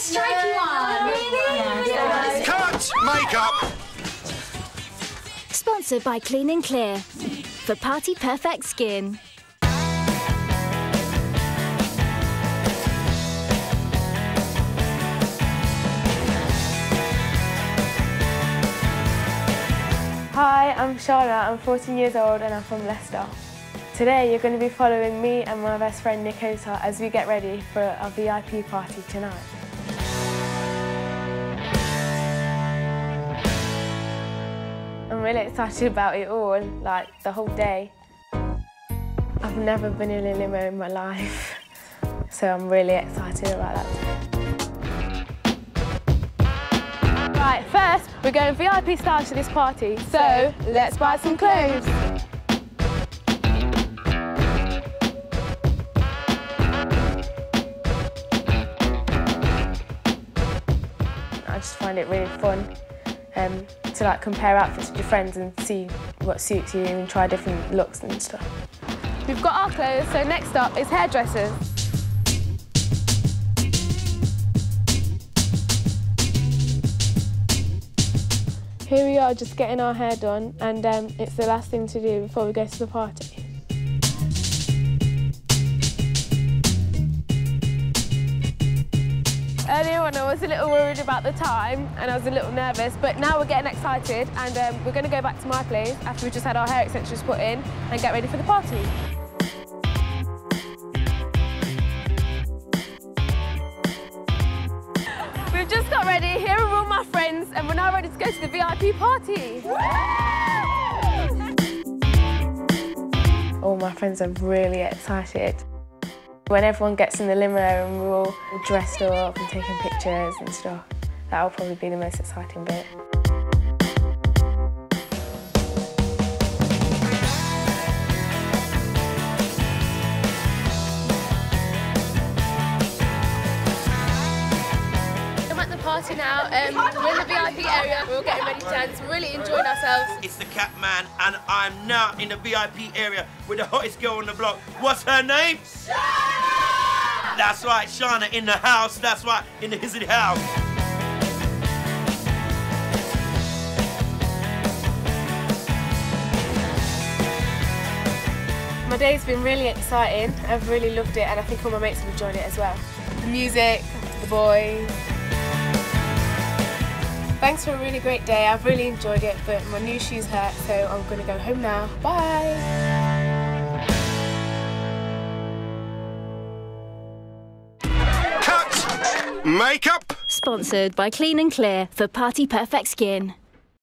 stripy one. Really? Yeah. Cut! Makeup! Sponsored by Clean and Clear for Party Perfect Skin. Hi, I'm Charlotte, I'm 14 years old and I'm from Leicester. Today you're going to be following me and my best friend Nikota as we get ready for our VIP party tonight. I'm really excited about it all, like the whole day. I've never been in a limo in my life, so I'm really excited about that. Right, first we're going VIP style to this party, so let's buy some clothes. I just find it really fun to like compare outfits with your friends and see what suits you and try different looks and stuff. We've got our clothes, so next up is hairdressers. Here we are just getting our hair done, and it's the last thing to do before we go to the party. Earlier on I was a little worried about the time and I was a little nervous, but now we're getting excited and we're going to go back to my place after we just had our hair extensions put in and get ready for the party. We've just got ready, here are all my friends, and we're now ready to go to the VIP party. All my friends are really excited. When everyone gets in the limo and we're all dressed up and taking pictures and stuff, that'll probably be the most exciting bit. I'm at the party now. We're in the VIP area. We're all getting ready to dance. We're really enjoying ourselves. It's the Catman, and I'm now in the VIP area with the hottest girl on the block. What's her name? Shana! That's right, Shana in the house. That's right, in the Hizzy house. My day's been really exciting. I've really loved it, and I think all my mates have enjoyed it as well. The music, the boys. Thanks for a really great day. I've really enjoyed it, but my new shoes hurt, so I'm going to go home now. Bye! Cut! Makeup! Sponsored by Clean and Clear for Party Perfect Skin.